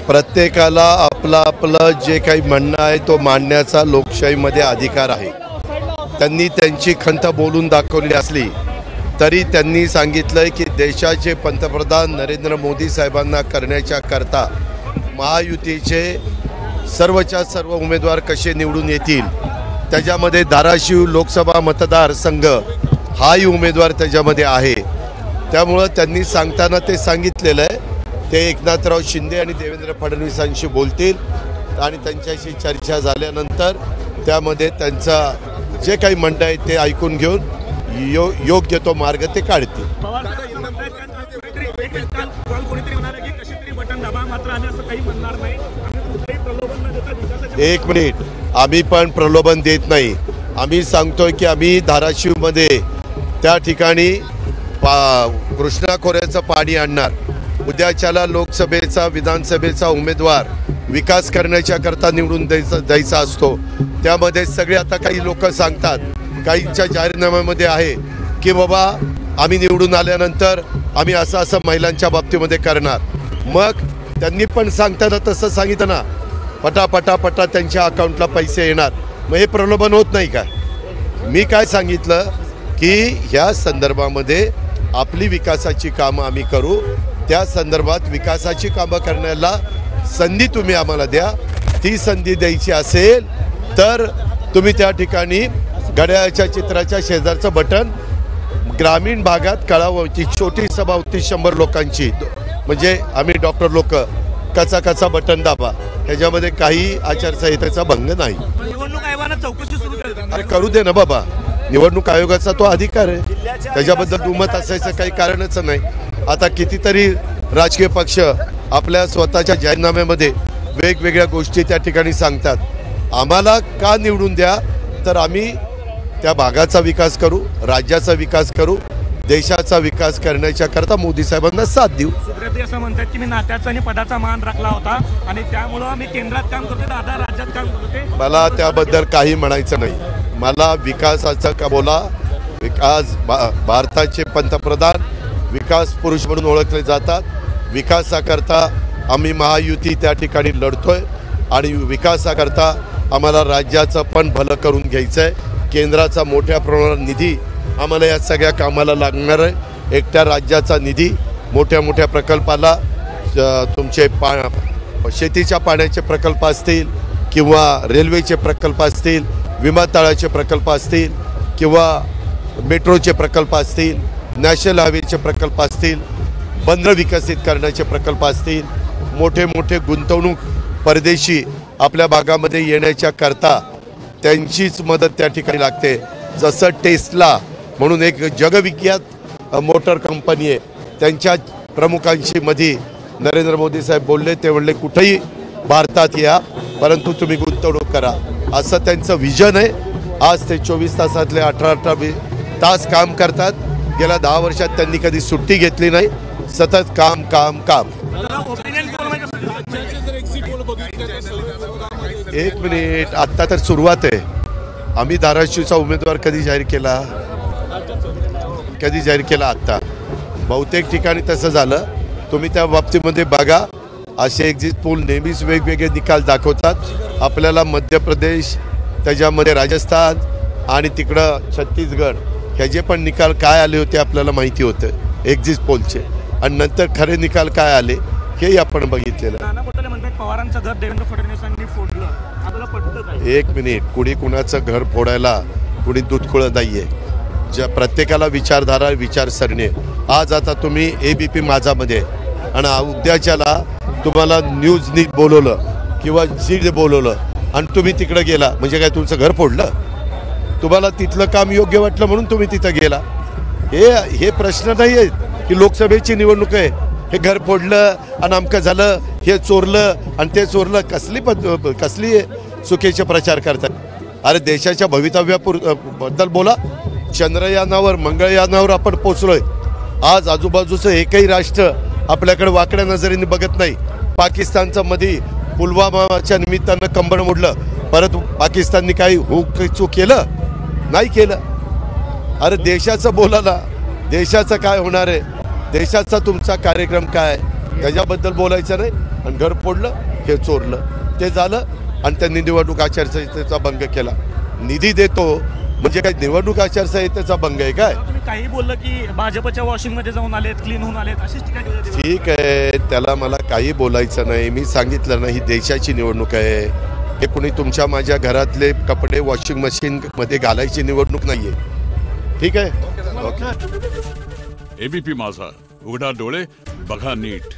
प्रत्येकाला आपला आपलं जे काही म्हणणं आहे तो मांडण्याचा लोकशाहीमध्ये अधिकार आहे। त्यांनी त्यांची खंत बोलून दाखवली असली तरी त्यांनी सांगितलंय की देशाचे पंतप्रधान नरेंद्र मोदी साहेबांना करण्याच्या करता महायुतीचे सर्वच्या सर्व उमेदवार कसे निवडून येतील, त्याच्यामध्ये धाराशिव लोकसभा मतदारसंघ हाही उमेदवार त्याच्यामध्ये आहे। त्यामुळे त्यांनी सांगताना ते सांगितलेलं आहे ते एकनाथराव शिंदे आणि देवेंद्र फडणवीसांशी बोलतील आणि त्यांच्याशी चर्चा झाल्यानंतर त्यामध्ये त्यांचा जे काही म्हणणं आहे ते ऐकून घेऊन योग्य तो मार्ग ते काढतील। एक मिनिट, आम्ही पण प्रलोभन देत नाही। आम्ही सांगतोय की आम्ही धाराशिवमध्ये त्या ठिकाणी कृष्णा खोऱ्याचं पाणी आणणार। उद्याच्याला लोकसभेचा विधानसभेचा उमेदवार विकास करण्याच्या करता निवडून द्यायचा असतो। त्यामध्ये सगळे आता काही लोक सांगतात, काहींच्या जाहीरनाम्यामध्ये आहे की बाबा आम्ही निवडून आल्यानंतर आम्ही असं महिलांच्या बाबतीमध्ये करणार। मग त्यांनी पण सांगताना तसं सांगितलं ना, पटापटा त्यांच्या अकाउंटला पैसे येणार। मग हे प्रलोभन होत नाही का? मी काय सांगितलं की ह्या संदर्भामध्ये आपली विकासाची कामं आम्ही करू, त्या संदर्भात विकासाची कामं करण्याला संधी तुम्ही आम्हाला द्या। ती संधी द्यायची असेल तर तुम्ही त्या ठिकाणी घड्याळाच्या चित्राच्या शेजारचं बटन ग्रामीण भागात कळावची छोटी सभा होती 100 लोकांची, म्हणजे आम्ही डॉक्टर लोक कचा बटन दाबा, ह्याच्यामध्ये काही आचारसंहितेचा भंग नाही। निवडणूक आयोगाने चौकशी सुरू केली, अरे करू दे ना बाबा, निवडणूक आयोगाचा तो अधिकार आहे, त्याच्याबद्दल दुमत असायचं काही कारणच नाही। आता कितीतरी राजकीय पक्ष आपल्या स्वतःच्या जाहीरनाम्यामध्ये वेगवेगळ्या गोष्टी त्या ठिकाणी सांगतात। आम्हाला का निवडून द्या, तर आम्ही त्या भागाचा विकास करू, राज्याचा विकास करू, देशाचा विकास करण्याच्या करता मोदी साहेबांना साथ देऊ। सुप्रियाताई असं म्हणतात की मी नात्याचा आणि पदाचा मान राखला होता आणि त्यामुळे मी केंद्रात काम करते, दादा राज्यात काम करते। मला त्याबद्दल काही म्हणायचं नाही। मला विकासाचा का बोला, विकास भारताचे पंतप्रधान विकास पुरुष म्हणून ओळखले जातात। विकासाकरता आम्ही महायुती त्या ठिकाणी लढतोय आणि विकासाकरता आम्हाला राज्याचं पण भलं करून घ्यायचं आहे। केंद्राचा मोठ्या प्रमाणात निधी आम्हाला या सगळ्या कामाला लागणार आहे। एकट्या राज्याचा निधी मोठ्या प्रकल्पाला, तुमचे शेतीच्या पाण्याचे प्रकल्प असतील किंवा रेल्वेचे प्रकल्प असतील, विमानतळाचे प्रकल्प असतील किंवा मेट्रोचे प्रकल्प असतील, नॅशनल हायवेचे प्रकल्प असतील, बंदरं विकसित करण्याचे प्रकल्प असतील, मोठे गुंतवणूक परदेशी आपल्या भागामध्ये येण्याच्या करता त्यांचीच मदत त्या ठिकाणी लागते। जसं टेस्ला म्हणून एक जगविख्यात मोटर कंपनी आहे, त्यांच्या प्रमुखांशी मध्ये नरेंद्र मोदी साहेब बोलले, ते म्हणले कुठेही भारतात या परंतु तुम्ही गुंतवणूक करा, असं त्यांचं विजन आहे। आज ते 24 तासातले 18 तास काम करतात। गेल्या 10 वर्षात त्यांनी कधी सुट्टी घेतली नाही, सतत काम। एक मिनिट, आत्ता तर सुरुवात आहे। आम्ही धाराशिवचा उमेदवार कधी जाहीर केला आत्ता बहुतेक ठिकाणी तसं झालं। तुम्ही त्या बाबतीमध्ये बघा, असे एक्झिट पोल नेहमीच वेगवेगळे निकाल दाखवतात। आपल्याला मध्य प्रदेश, त्याच्यामध्ये राजस्थान आणि तिकडं छत्तीसगड ह्याचे पण निकाल काय आले होते आपल्याला माहिती होतं एक्झिट पोलचे, आणि नंतर खरे निकाल काय आले हेही आपण बघितलेलं। पवारांचं घर देवेंद्र फडणवीसांनी फोडलं, आपल्याला पटतं काय? एक मिनिट, कुणी कुणाचं घर फोडायला कुणी दूधखुळं नाहीये। ज्या प्रत्येकाला विचारधारा, विचारसरणी। आज आता तुम्ही ABP माझामध्ये आणि उद्याच्याला तुम्हाला न्यूजनी बोलवलं किंवा झीड बोलवलं आणि तुम्ही तिकडं गेला म्हणजे काय तुमचं घर फोडलं? तुम्हाला तिथलं काम योग्य वाटलं म्हणून तुम्ही तिथं गेला। हे प्रश्न नाही आहेत की लोकसभेची निवडणूक आहे, हे घर फोडलं आणि अमकं झालं, हे चोरलं आणि ते चोरलं, कसली चुकीचे प्रचार करतात? अरे देशाच्या भवितव्याबद्दल बोला। चंद्रयानावर, मंगळयानावर आपण पोचलोय। आज आजूबाजूचं एकही राष्ट्र आपल्याकडे वाकड्या नजरेने बघत नाही। पाकिस्तानचं मध्ये पुलवामाच्या निमित्तानं कंबळ मोडलं, परत पाकिस्तानने काही चूक केलं नाही केलं। अरे देशाचं बोला ना, देशाचं काय होणार आहे? देशाचा तुमचा कार्यक्रम काय? त्याच्याबद्दल बोलायचं नाही. आणि घर फोडलं, हे चोरलं, ते झालं. आणि त्यांनी निवडणूक आचारसंहितेचा भंग केला. निधी देतो म्हणजे काय निवडणूक आचारसंहितेचा भंग आहे काय? तुम्ही काही बोललं की भाजपच्या वॉशिंगमध्ये जाऊन आलेत, क्लीन होऊन आलेत, अशीच टीका केली. ठीक आहे, त्याला मला काही बोलायचं नाही. मी सांगितलं ना, ही देशाची निवडणूक आहे. हे कोणी तुमच्या माझ्या घरातले कपडे वॉशिंग मशीनमध्ये घालायची निवडणूक नाही आहे. ठीक आहे, ओके. एबीपी माझा, उघडा डोळे बघा नीट.